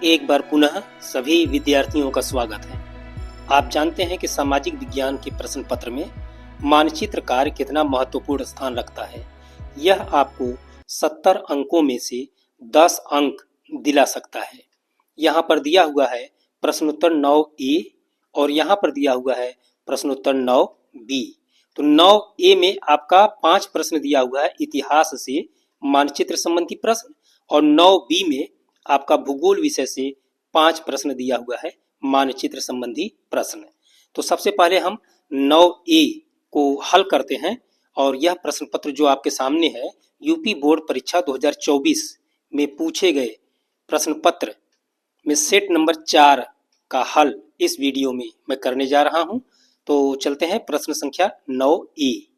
एक बार पुनः सभी विद्यार्थियों का स्वागत है। आप जानते हैं कि सामाजिक विज्ञान के प्रश्न पत्र में मानचित्र कार्य कितना महत्वपूर्ण स्थान रखता है। यह आपको 70 अंकों में से 10 अंक दिला सकता है। यहाँ पर दिया हुआ है प्रश्नोत्तर 9A और यहाँ पर दिया हुआ है प्रश्नोत्तर 9B। तो 9A में आपका 5 प्रश्न दिया हुआ है इतिहास से मानचित्र संबंधी प्रश्न, और 9B में आपका भूगोल विषय से 5 प्रश्न दिया हुआ है मानचित्र संबंधी प्रश्न। तो सबसे पहले हम 9A को हल करते हैं, और यह प्रश्न पत्र जो आपके सामने है यूपी बोर्ड परीक्षा 2024 में पूछे गए प्रश्न पत्र में सेट नंबर 4 का हल इस वीडियो में मैं करने जा रहा हूं। तो चलते हैं प्रश्न संख्या 9A।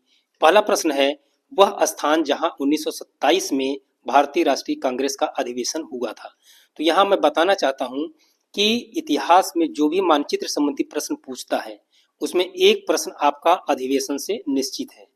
पहला प्रश्न है, वह स्थान जहां 1927 में भारतीय राष्ट्रीय कांग्रेस का अधिवेशन हुआ था। तो यहाँ मैं बताना चाहता हूँ कि इतिहास में जो भी मानचित्र संबंधी प्रश्न पूछता है उसमें एक प्रश्न आपका अधिवेशन से निश्चित है।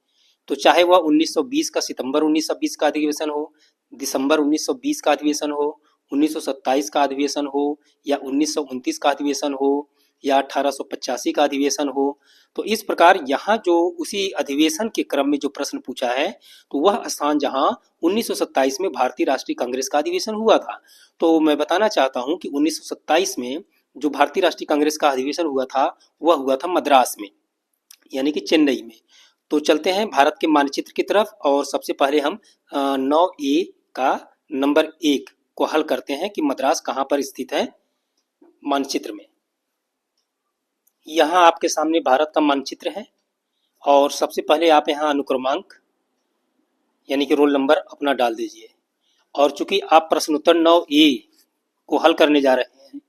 तो चाहे वह 1920 का सितंबर 1920 का अधिवेशन हो, दिसंबर 1920 का अधिवेशन हो, 1927 का अधिवेशन हो, या 1929 का अधिवेशन हो, या 1885 का अधिवेशन हो। तो इस प्रकार यहाँ जो उसी अधिवेशन के क्रम में जो प्रश्न पूछा है, तो वह स्थान जहाँ 1927 में भारतीय राष्ट्रीय कांग्रेस का अधिवेशन हुआ था। तो मैं बताना चाहता हूँ कि 1927 में जो भारतीय राष्ट्रीय कांग्रेस का अधिवेशन हुआ था वह हुआ था मद्रास में, यानी कि चेन्नई में। तो चलते हैं भारत के मानचित्र की तरफ, और सबसे पहले हम 9A का नंबर 1 को हल करते हैं कि मद्रास कहाँ पर स्थित है मानचित्र में। यहाँ आपके सामने भारत का मानचित्र है, और सबसे पहले आप यहाँ अनुक्रमांक यानी कि रोल नंबर अपना डाल दीजिए। और चूंकि आप प्रश्नोत्तर 9A को हल करने जा रहे हैं,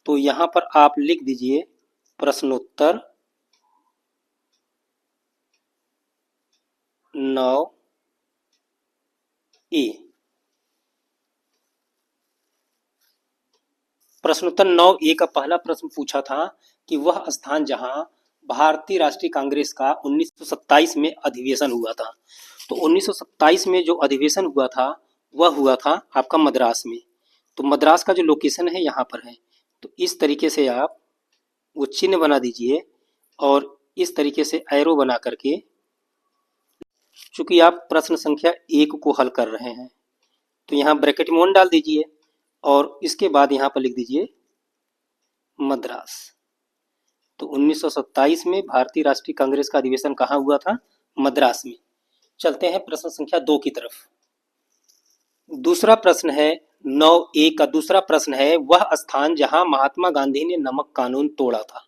तो यहाँ पर आप लिख दीजिए प्रश्नोत्तर 9A। प्रश्नोत्तर 9A का पहला प्रश्न पूछा था कि वह स्थान जहां भारतीय राष्ट्रीय कांग्रेस का 1927 में अधिवेशन हुआ था। तो 1927 में जो अधिवेशन हुआ था वह हुआ था आपका मद्रास में। तो मद्रास का जो लोकेशन है यहाँ पर है। तो इस तरीके से आप वो चिन्ह बना दीजिए, और इस तरीके से एरो बना करके, चूंकि आप प्रश्न संख्या 1 को हल कर रहे हैं, तो यहाँ ब्रैकेट में 1 डाल दीजिए, और इसके बाद यहाँ पर लिख दीजिए मद्रास। तो 1927 में भारतीय राष्ट्रीय कांग्रेस का अधिवेशन कहाँ हुआ था? मद्रास में। चलते हैं प्रश्न संख्या 2 की तरफ। दूसरा प्रश्न है 9A का दूसरा प्रश्न है, वह स्थान जहां महात्मा गांधी ने नमक कानून तोड़ा था।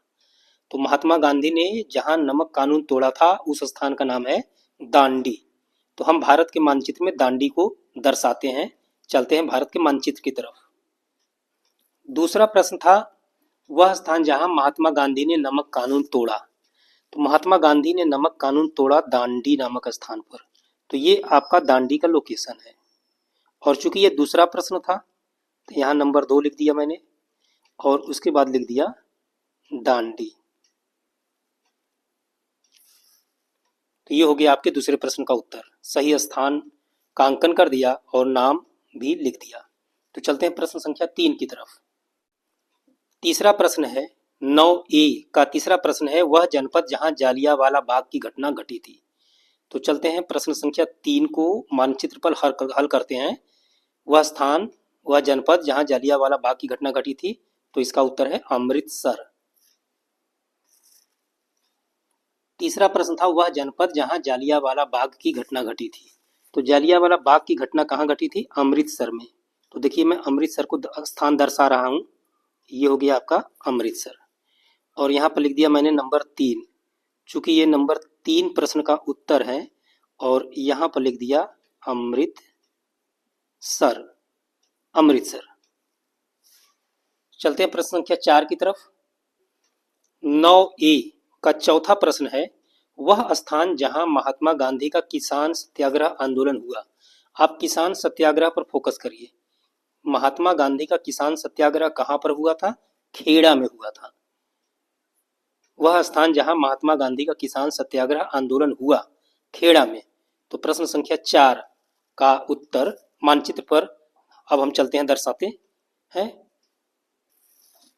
तो महात्मा गांधी ने जहां नमक कानून तोड़ा था उस स्थान का नाम है दांडी। तो हम भारत के मानचित्र में दांडी को दर्शाते हैं। चलते हैं भारत के मानचित्र की तरफ। दूसरा प्रश्न था, वह स्थान जहां महात्मा गांधी ने नमक कानून तोड़ा। तो महात्मा गांधी ने नमक कानून तोड़ा दांडी नामक स्थान पर। तो ये आपका दांडी का लोकेशन है। और चूंकि ये दूसरा प्रश्न था, तो यहाँ नंबर 2 लिख दिया मैंने, और उसके बाद लिख दिया दांडी। तो ये हो गया आपके दूसरे प्रश्न का उत्तर। सही स्थान का अंकन कर दिया और नाम भी लिख दिया। तो चलते हैं प्रश्न संख्या 3 की तरफ। तीसरा प्रश्न है 9A का तीसरा प्रश्न है, वह जनपद जहां जालियांवाला बाग की घटना घटी थी। तो चलते हैं प्रश्न संख्या 3 को मानचित्र पर हल करते हैं। वह स्थान, वह जनपद जहां जालियांवाला बाग की घटना घटी थी, तो इसका उत्तर है अमृतसर। तीसरा प्रश्न था, वह जनपद जहां जालियांवाला बाग की घटना घटी थी। तो जालियांवाला बाग की घटना कहाँ घटी थी? अमृतसर में। तो देखिए मैं अमृतसर को स्थान दर्शा रहा हूँ। ये हो गया आपका अमृतसर, और यहाँ पर लिख दिया मैंने नंबर 3, चूंकि ये नंबर 3 प्रश्न का उत्तर है, और यहाँ पर लिख दिया अमृतसर। अमृतसर। चलते हैं प्रश्न संख्या 4 की तरफ। 9A का चौथा प्रश्न है, वह स्थान जहां महात्मा गांधी का किसान सत्याग्रह आंदोलन हुआ। आप किसान सत्याग्रह पर फोकस करिए। महात्मा गांधी का किसान सत्याग्रह कहां पर हुआ था? खेड़ा में हुआ था। वह स्थान जहां महात्मा गांधी का किसान सत्याग्रह आंदोलन हुआ, खेड़ा में। तो प्रश्न संख्या 4 का उत्तर मानचित्र पर अब हम चलते हैं दर्शाते हैं।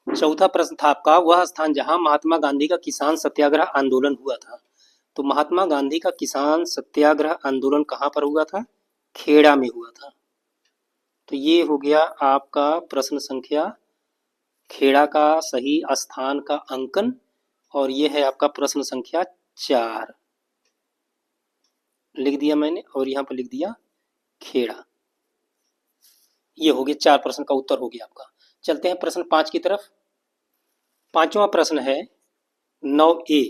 चौथा प्रश्न था आपका, वह स्थान जहां महात्मा गांधी का किसान सत्याग्रह आंदोलन हुआ था। तो महात्मा गांधी का किसान सत्याग्रह आंदोलन कहाँ पर हुआ था? खेड़ा में हुआ था। तो ये हो गया आपका प्रश्न संख्या, खेड़ा का सही स्थान का अंकन, और ये है आपका प्रश्न संख्या 4 लिख दिया मैंने, और यहाँ पर लिख दिया खेड़ा। ये हो गया 4 प्रश्न का उत्तर हो गया आपका। चलते हैं प्रश्न 5 की तरफ। पांचवा प्रश्न है 9A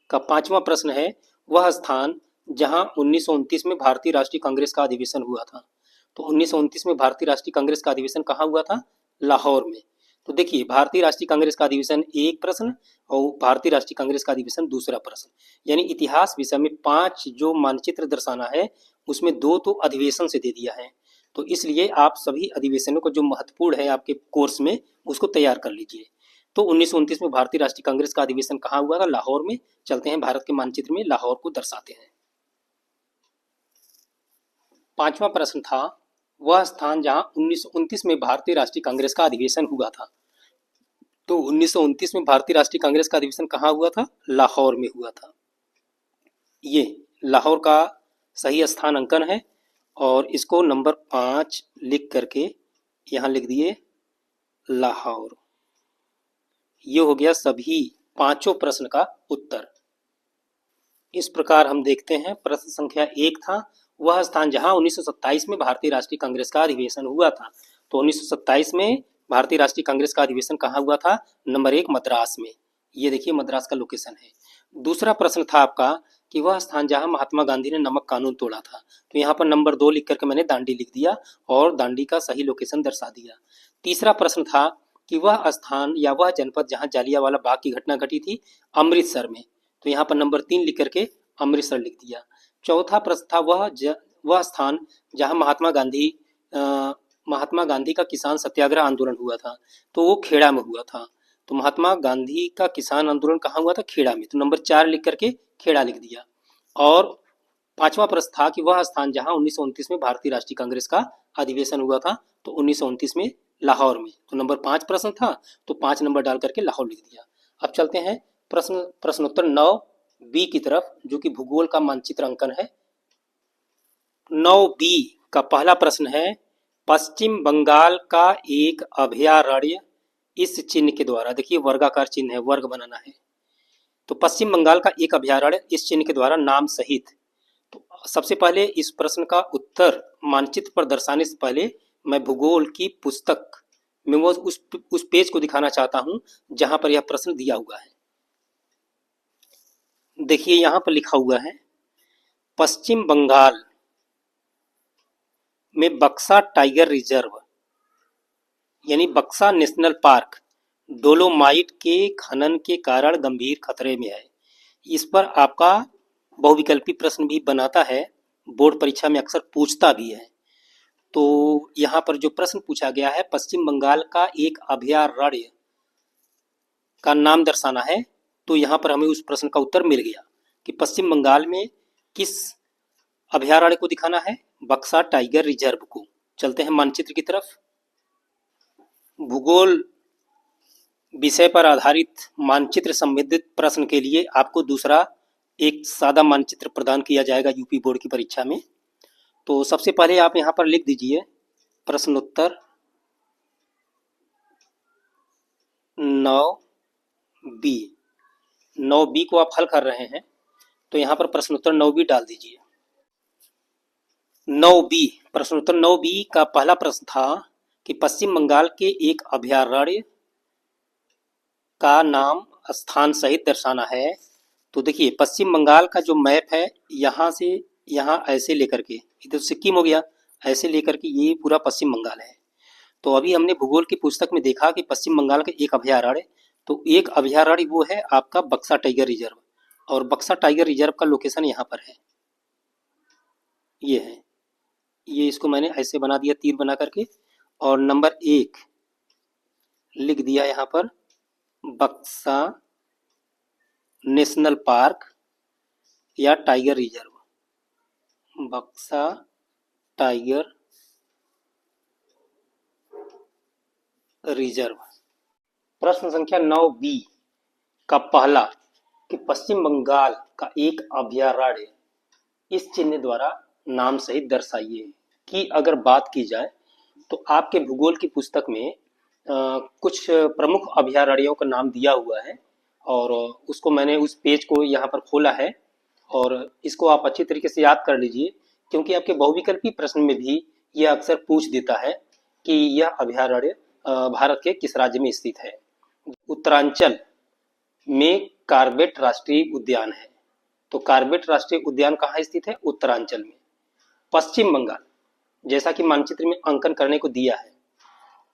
का पांचवा प्रश्न है, वह स्थान जहां 1929 में भारतीय राष्ट्रीय कांग्रेस का अधिवेशन हुआ था। तो 1929 में भारतीय राष्ट्रीय कांग्रेस का अधिवेशन कहाँ हुआ था? लाहौर में। तो देखिए, भारतीय राष्ट्रीय कांग्रेस का अधिवेशन एक प्रश्न और भारतीय राष्ट्रीय कांग्रेस का अधिवेशन दूसरा प्रश्न, यानी इतिहास विषय में 5 जो मानचित्र दर्शाना है उसमें 2 तो अधिवेशन से दे दिया है। तो इसलिए आप सभी अधिवेशनों को जो महत्वपूर्ण है आपके कोर्स में उसको तैयार कर लीजिए। तो 1929 में भारतीय राष्ट्रीय कांग्रेस का अधिवेशन कहाँ हुआ था? लाहौर में। चलते हैं भारत के मानचित्र में लाहौर को दर्शाते हैं। पांचवा प्रश्न था, वह स्थान जहां 1929 में भारतीय राष्ट्रीय कांग्रेस का अधिवेशन हुआ था। तो 1929 में भारतीय राष्ट्रीय कांग्रेस का अधिवेशन कहाँ हुआ था? लाहौर में हुआ था। ये लाहौर का सही स्थान अंकन है, और इसको नंबर 5 लिख करके यहाँ लिख दिए लाहौर। ये हो गया सभी पांचों प्रश्न का उत्तर। इस प्रकार हम देखते हैं, प्रश्न संख्या 1 था, वह स्थान जहां 1927 में भारतीय राष्ट्रीय कांग्रेस का अधिवेशन हुआ था। तो 1927 में भारतीय राष्ट्रीय कांग्रेस का अधिवेशन कहाँ हुआ था? नंबर 1 मद्रास में। ये देखिए मद्रास का लोकेशन है। दूसरा प्रश्न था आपका कि वह स्थान जहां महात्मा गांधी ने नमक कानून तोड़ा था। तो यहाँ पर नंबर 2 लिख करके मैंने दांडी लिख दिया और दांडी का सही लोकेशन दर्शा दिया। तीसरा प्रश्न था कि वह स्थान या वह जनपद जहां जालियांवाला बाग की घटना घटी थी, अमृतसर में। तो यहाँ पर नंबर 3 लिख करके अमृतसर लिख दिया। चौथा प्रश्न था, वह स्थान जहां महात्मा गांधी का किसान सत्याग्रह आंदोलन हुआ था। तो वो खेड़ा में हुआ था। तो महात्मा गांधी का किसान आंदोलन कहाँ हुआ था? खेड़ा में। तो नंबर 4 लिख करके खेड़ा लिख दिया। और पांचवा प्रश्न था कि वह स्थान जहां 1929 में भारतीय राष्ट्रीय कांग्रेस का अधिवेशन हुआ था। तो 1929 में लाहौर में। तो नंबर 5 प्रश्न था, तो 5 नंबर डाल करके लाहौर लिख दिया। अब चलते हैं प्रश्नोत्तर 9B की तरफ, जो कि भूगोल का मानचित्र अंकन है। 9B का पहला प्रश्न है, पश्चिम बंगाल का एक अभयारण्य इस चिन्ह के द्वारा, देखिए वर्गाकार चिन्ह है, वर्ग बनाना है। तो पश्चिम बंगाल का एक अभयारण्य इस चिन्ह के द्वारा नाम सहित। तो सबसे पहले इस प्रश्न का उत्तर मानचित्र पर दर्शाने से पहले मैं भूगोल की पुस्तक में वो उस पेज को दिखाना चाहता हूं जहां पर यह प्रश्न दिया हुआ है। देखिए यहां पर लिखा हुआ है, पश्चिम बंगाल में बक्सा टाइगर रिजर्व यानी बक्सा नेशनल पार्क डोलोमाइट के खनन के कारण गंभीर खतरे में है। इस पर आपका बहुविकल्पी प्रश्न भी बनाता है, बोर्ड परीक्षा में अक्सर पूछता भी है। तो यहाँ पर जो प्रश्न पूछा गया है, पश्चिम बंगाल का एक अभयारण्य का नाम दर्शाना है। तो यहाँ पर हमें उस प्रश्न का उत्तर मिल गया कि पश्चिम बंगाल में किस अभयारण्य को दिखाना है? बक्सा टाइगर रिजर्व को। चलते हैं मानचित्र की तरफ। भूगोल विषय पर आधारित मानचित्र संबंधित प्रश्न के लिए आपको दूसरा एक सादा मानचित्र प्रदान किया जाएगा यूपी बोर्ड की परीक्षा में। तो सबसे पहले आप यहाँ पर लिख दीजिए प्रश्नोत्तर 9B। 9B को आप हल कर रहे हैं तो यहाँ पर प्रश्नोत्तर 9B डाल दीजिए। 9B प्रश्नोत्तर 9B का पहला प्रश्न था कि पश्चिम बंगाल के एक अभयारण्य का नाम स्थान सहित दर्शाना है। तो देखिए पश्चिम बंगाल का जो मैप है, यहाँ से यहाँ ऐसे लेकर के इधर सिक्किम हो गया, ऐसे लेकर के ये पूरा पश्चिम बंगाल है। तो अभी हमने भूगोल की पुस्तक में देखा कि पश्चिम बंगाल का एक अभयारण्य, तो एक अभयारण्य वो है आपका बक्सा टाइगर रिजर्व, और बक्सा टाइगर रिजर्व का लोकेशन यहाँ पर है, ये है। ये इसको मैंने ऐसे बना दिया तीर बना करके, और नंबर 1 लिख दिया यहाँ पर बक्सा नेशनल पार्क या टाइगर रिजर्व, बक्सा टाइगर रिजर्व। प्रश्न संख्या 9B का पहला कि पश्चिम बंगाल का एक अभयारण्य इस चिन्ह द्वारा नाम सहित दर्शाइए। की अगर बात की जाए तो आपके भूगोल की पुस्तक में कुछ प्रमुख अभयारण्यों का नाम दिया हुआ है और उसको मैंने उस पेज को यहाँ पर खोला है और इसको आप अच्छी तरीके से याद कर लीजिए, क्योंकि आपके बहुविकल्पी प्रश्न में भी यह अक्सर पूछ देता है कि यह अभयारण्य भारत के किस राज्य में स्थित है। उत्तरांचल में कार्बेट राष्ट्रीय उद्यान है। तो कार्बेट राष्ट्रीय उद्यान कहाँ स्थित है? उत्तरांचल में। पश्चिम बंगाल, जैसा कि मानचित्र में अंकन करने को दिया है,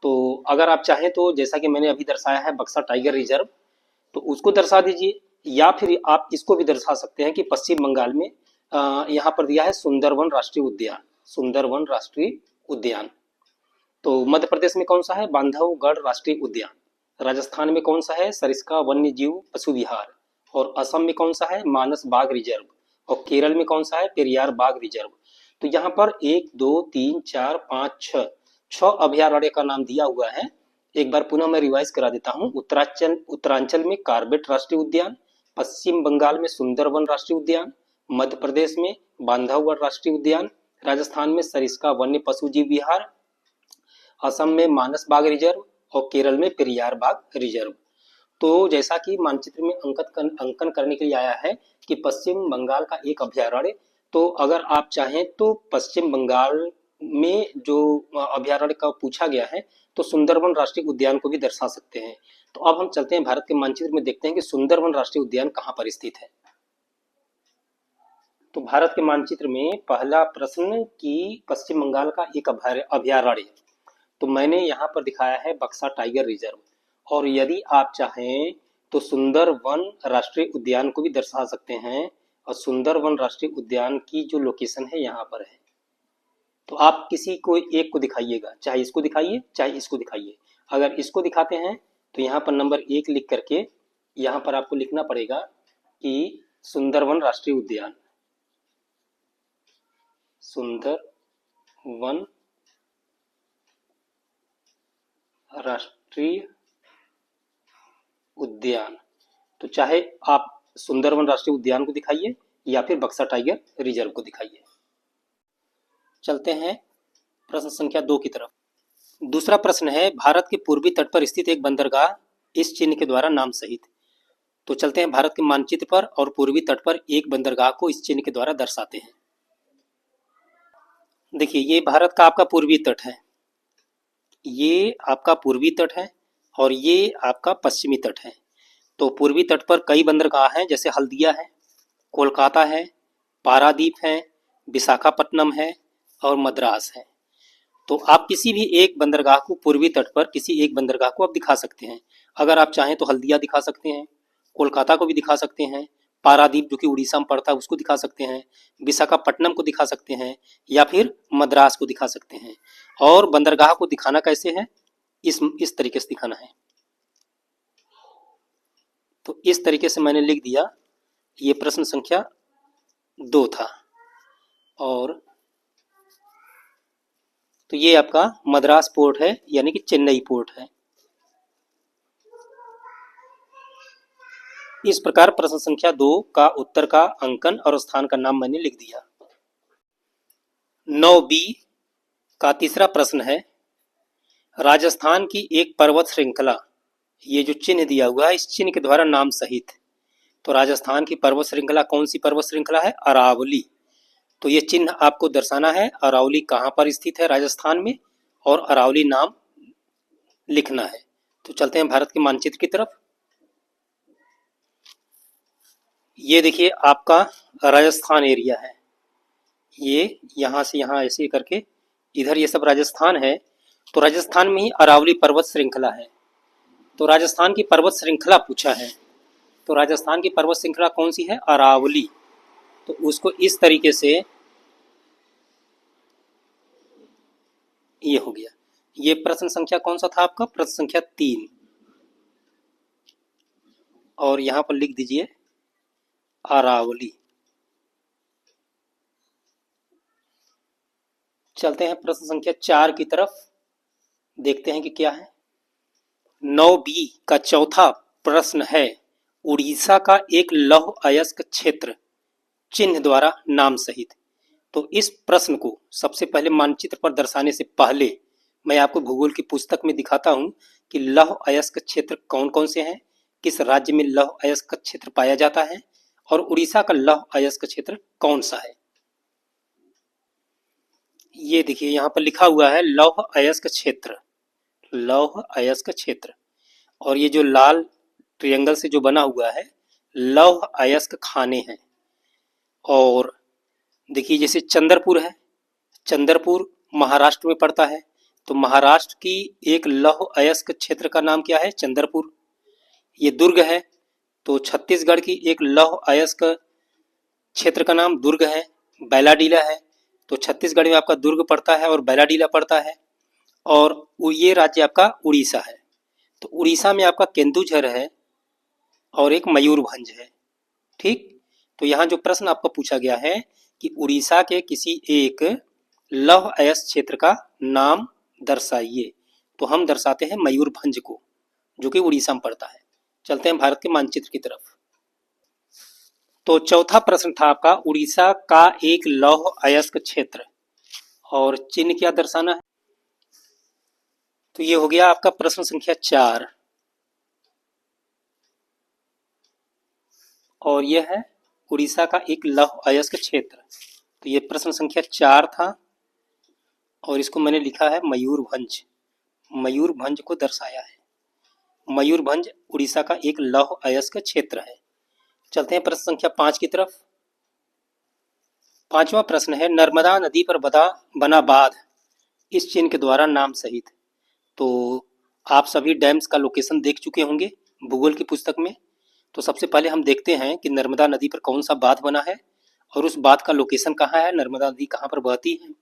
तो अगर आप चाहें तो जैसा कि मैंने अभी दर्शाया है बक्सा टाइगर रिजर्व, तो उसको दर्शा दीजिए, या फिर आप इसको भी दर्शा सकते हैं कि पश्चिम बंगाल में यहाँ पर दिया है सुंदरवन राष्ट्रीय उद्यान। सुंदरवन राष्ट्रीय उद्यान। तो मध्य प्रदेश में कौन सा है? बांधवगढ़ राष्ट्रीय उद्यान। राजस्थान में कौन सा है? सरिस्का वन्य जीव पशु विहार। और असम में कौन सा है? मानस बाघ रिजर्व। और केरल में कौन सा है? पेरियार बाघ रिजर्व। तो यहाँ पर 1 2 3 4 5 6 अभयारण्य का नाम दिया हुआ है। एक बार पुनः मैं रिवाइज करा देता हूँ। उत्तरांचल में कार्बेट राष्ट्रीय उद्यान, पश्चिम बंगाल में सुंदरवन राष्ट्रीय उद्यान, मध्य प्रदेश में बांधवगढ़ राष्ट्रीय उद्यान, राजस्थान में सरिस्का वन्य पशु जीव विहार, असम में मानस बाघ रिजर्व और केरल में पेरियार बाघ रिजर्व। तो जैसा कि मानचित्र में अंकन करने के लिए आया है कि पश्चिम बंगाल का एक अभयारण्य, तो अगर आप चाहें तो पश्चिम बंगाल में जो अभयारण्य का पूछा गया है तो सुंदरवन राष्ट्रीय उद्यान को भी दर्शा सकते हैं। तो अब हम चलते हैं भारत के मानचित्र में, देखते हैं कि सुंदरवन राष्ट्रीय उद्यान कहाँ पर स्थित है। तो भारत के मानचित्र में पहला प्रश्न कि पश्चिम बंगाल का एक अभयारण्य, तो मैंने यहाँ पर दिखाया है बक्सा टाइगर रिजर्व, और यदि आप चाहें तो सुंदरवन राष्ट्रीय उद्यान को भी दर्शा सकते हैं, और सुंदरवन राष्ट्रीय उद्यान की जो लोकेशन है यहाँ पर है। तो आप किसी को एक को दिखाइएगा, चाहे इसको दिखाइए चाहे इसको दिखाइए। अगर इसको दिखाते हैं तो यहाँ पर नंबर 1 लिख करके यहाँ पर आपको लिखना पड़ेगा कि सुंदरवन राष्ट्रीय उद्यान। सुंदरवन राष्ट्रीय उद्यान। तो चाहे आप सुंदरवन राष्ट्रीय उद्यान को दिखाइए या फिर बक्सा टाइगर रिजर्व को दिखाइए। चलते हैं प्रश्न संख्या 2 की तरफ। दूसरा प्रश्न है, भारत के पूर्वी तट पर स्थित एक बंदरगाह इस चिन्ह के द्वारा नाम सहित। तो चलते हैं भारत के मानचित्र पर और पूर्वी तट पर एक बंदरगाह को इस चिन्ह के द्वारा दर्शाते हैं। देखिए, ये भारत का आपका पूर्वी तट है, ये आपका पूर्वी तट है और ये आपका पश्चिमी तट है। तो पूर्वी तट पर कई बंदरगाह हैं, जैसे हल्दिया है, कोलकाता है, पारादीप है, विशाखापट्टनम है और मद्रास है। तो आप किसी भी एक बंदरगाह को, पूर्वी तट पर किसी एक बंदरगाह को आप दिखा सकते हैं। अगर आप चाहें तो हल्दिया दिखा सकते हैं, कोलकाता को भी दिखा सकते हैं, पारादीप जो कि उड़ीसा में पड़ता है उसको दिखा सकते हैं, विशाखापट्टनम को दिखा सकते हैं या फिर मद्रास को दिखा सकते हैं। और बंदरगाह को दिखाना कैसे है? इस तरीके से दिखाना है। तो इस तरीके से मैंने लिख दिया। ये प्रश्न संख्या 2 था। और तो ये आपका मद्रास पोर्ट है, यानी कि चेन्नई पोर्ट है। इस प्रकार प्रश्न संख्या 2 का उत्तर का अंकन और स्थान का नाम मैंने लिख दिया। 9B का तीसरा प्रश्न है, राजस्थान की एक पर्वत श्रृंखला, ये जो चिन्ह दिया हुआ है इस चिन्ह के द्वारा नाम सहित। तो राजस्थान की पर्वत श्रृंखला कौन सी पर्वत श्रृंखला है? अरावली। तो ये चिन्ह आपको दर्शाना है, अरावली कहाँ पर स्थित है राजस्थान में, और अरावली नाम लिखना है। तो चलते हैं भारत के मानचित्र की तरफ। ये देखिए आपका राजस्थान एरिया है, ये यहाँ से यहाँ ऐसे करके इधर ये सब राजस्थान है। तो राजस्थान में ही अरावली पर्वत श्रृंखला है। तो राजस्थान की पर्वत श्रृंखला पूछा है, तो राजस्थान की पर्वत श्रृंखला कौन सी है? अरावली। तो उसको इस तरीके से ये हो गया। ये प्रश्न संख्या कौन सा था आपका? प्रश्न संख्या 3। और यहां पर लिख दीजिए अरावली। चलते हैं प्रश्न संख्या 4 की तरफ, देखते हैं कि क्या है। 9B का चौथा प्रश्न है, उड़ीसा का एक लौह अयस्क क्षेत्र चिन्ह द्वारा नाम सहित। तो इस प्रश्न को सबसे पहले मानचित्र पर दर्शाने से पहले मैं आपको भूगोल की पुस्तक में दिखाता हूं कि लौह अयस्क क्षेत्र कौन कौन से हैं, किस राज्य में लौह अयस्क क्षेत्र पाया जाता है और उड़ीसा का लौह अयस्क क्षेत्र कौन सा है। ये देखिए यहाँ पर लिखा हुआ है लौह अयस्क क्षेत्र, लौह अयस्क क्षेत्र, और ये जो लाल ट्रायंगल से जो बना हुआ है लौह अयस्क खाने हैं। और देखिए जैसे चंद्रपुर है, चंद्रपुर महाराष्ट्र में पड़ता है, तो महाराष्ट्र की एक लौह अयस्क क्षेत्र का नाम क्या है, चंद्रपुर। ये दुर्ग है, तो छत्तीसगढ़ की एक लौह अयस्क क्षेत्र का नाम दुर्ग है। बैलाडीला है, तो छत्तीसगढ़ में आपका दुर्ग पड़ता है और बैलाडीला पड़ता है। और ये राज्य आपका उड़ीसा है, तो उड़ीसा में आपका केंदुझर है और एक मयूरभंज है। ठीक, तो यहाँ जो प्रश्न आपको पूछा गया है कि उड़ीसा के किसी एक लौह अयस्क क्षेत्र का नाम दर्शाइए, तो हम दर्शाते हैं मयूरभंज को, जो कि उड़ीसा में पड़ता है। चलते हैं भारत के मानचित्र की तरफ। तो चौथा प्रश्न था आपका उड़ीसा का एक लौह अयस्क क्षेत्र, और चिन्ह क्या दर्शाना है। तो ये हो गया आपका प्रश्न संख्या 4, और यह है उड़ीसा का एक लौह अयस्क क्षेत्र। तो ये प्रश्न संख्या 4 था, और इसको मैंने लिखा है मयूरभंज, मयूरभंज को दर्शाया है। मयूरभंज उड़ीसा का एक लौह अयस्क क्षेत्र है। चलते हैं प्रश्न संख्या 5 की तरफ। पांचवा प्रश्न है, नर्मदा नदी पर बना बांध इस चिन्ह के द्वारा नाम सहित। तो आप सभी डैम्स का लोकेशन देख चुके होंगे भूगोल की पुस्तक में। तो सबसे पहले हम देखते हैं कि नर्मदा नदी पर कौन सा बांध बना है और उस बांध का लोकेशन कहाँ है, नर्मदा नदी कहाँ पर बहती है,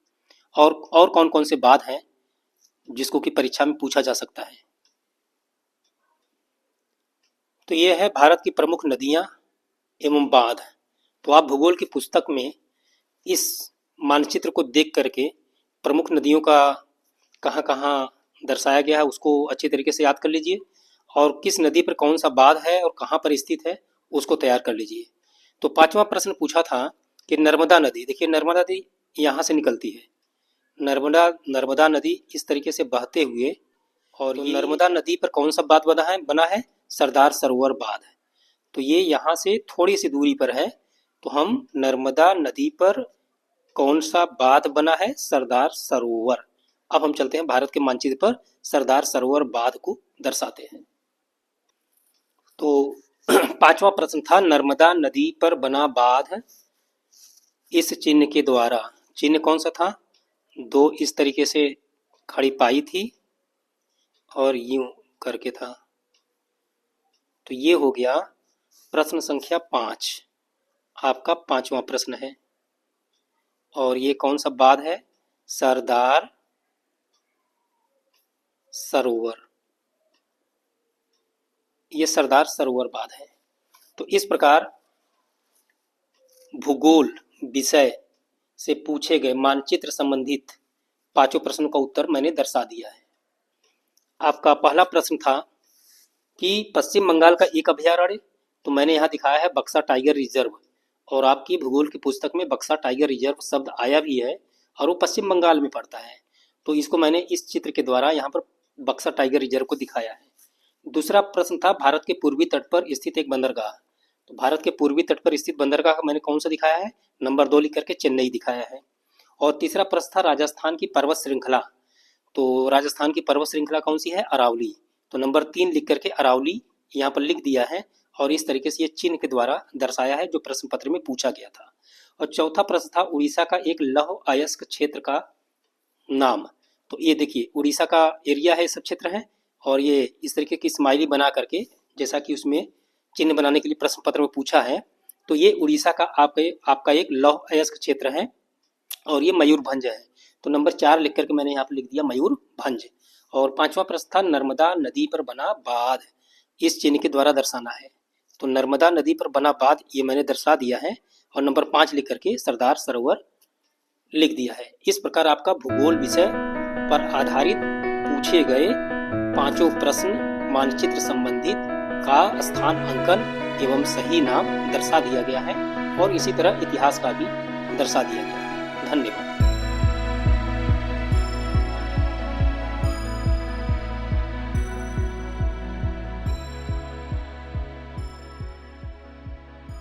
और कौन कौन से बांध हैं जिसको कि परीक्षा में पूछा जा सकता है। तो ये है भारत की प्रमुख नदियाँ एवं बांध। तो आप भूगोल की पुस्तक में इस मानचित्र को देख करके प्रमुख नदियों का कहाँ कहाँ दर्शाया गया है उसको अच्छी तरीके से याद कर लीजिए, और किस नदी पर कौन सा बांध है और कहाँ पर स्थित है उसको तैयार कर लीजिए। तो पांचवा प्रश्न पूछा था कि नर्मदा नदी, देखिए नर्मदा नदी यहाँ से निकलती है, नर्मदा नदी इस तरीके से बहते हुए, और तो नर्मदा नदी पर कौन सा बांध बना है सरदार सरोवर बांध। तो ये यहाँ से थोड़ी सी दूरी पर है, तो हम नर्मदा नदी पर कौन सा बांध बना है, सरदार सरोवर। अब हम चलते हैं भारत के मानचित्र पर सरदार सरोवर बांध को दर्शाते हैं। तो पांचवा प्रश्न था नर्मदा नदी पर बना बांध इस चिन्ह के द्वारा। चिन्ह कौन सा था, दो इस तरीके से खड़ी पाई थी और यूं करके था। तो ये हो गया प्रश्न संख्या 5, आपका पांचवा प्रश्न है। और ये कौन सा बांध है, सरदार सरोवर, ये सरदार सरोवर बांध है। तो इस प्रकार भूगोल विषय से पूछे गए मानचित्र संबंधित पांचों प्रश्नों का उत्तर मैंने दर्शा दिया है। आपका पहला प्रश्न था कि पश्चिम बंगाल का एक अभयारण्य, तो मैंने यहाँ दिखाया है बक्सा टाइगर रिजर्व, और आपकी भूगोल की पुस्तक में बक्सा टाइगर रिजर्व शब्द आया भी है और वो पश्चिम बंगाल में पड़ता है। तो इसको मैंने इस चित्र के द्वारा यहाँ पर बक्सा टाइगर रिजर्व को दिखाया है। दूसरा प्रश्न था भारत के पूर्वी तट पर स्थित एक बंदरगाह। तो भारत के पूर्वी तट पर स्थित बंदरगाह का मैंने कौन सा दिखाया है, नंबर 2 लिख करके चेन्नई दिखाया है। और तीसरा प्रश्न था राजस्थान की पर्वत श्रृंखला। तो राजस्थान की पर्वत श्रृंखला कौन सी है, अरावली। तो नंबर 3 लिख करके अरावली यहाँ पर लिख दिया है, और इस तरीके से ये चिन्ह के द्वारा दर्शाया है जो प्रश्न पत्र में पूछा गया था। और चौथा प्रश्न था उड़ीसा का एक लौह अयस्क क्षेत्र का नाम। तो ये देखिए उड़ीसा का एरिया है, सब क्षेत्र है, और ये इस तरीके की स्माइली बना करके जैसा कि उसमें चिन्ह बनाने के लिए प्रश्न पत्र में पूछा है। तो ये उड़ीसा का आपका एक लौह अयस्क क्षेत्र है, और ये मयूरभंज है। तो नंबर 4 लिख करके मैंने यहाँ पर लिख दिया मयूरभंज। और पांचवा प्रश्न था नर्मदा नदी पर बना बांध इस चिन्ह के द्वारा दर्शाना है। तो नर्मदा नदी पर बना बांध ये मैंने दर्शा दिया है, और नंबर 5 लिख करके सरदार सरोवर लिख दिया है। इस प्रकार आपका भूगोल विषय पर आधारित पूछे गए पांचों प्रश्न मानचित्र संबंधित का स्थान अंकन एवं सही नाम दर्शा दिया गया है और इसी तरह इतिहास का भी दर्शा दिया गया है। धन्यवाद।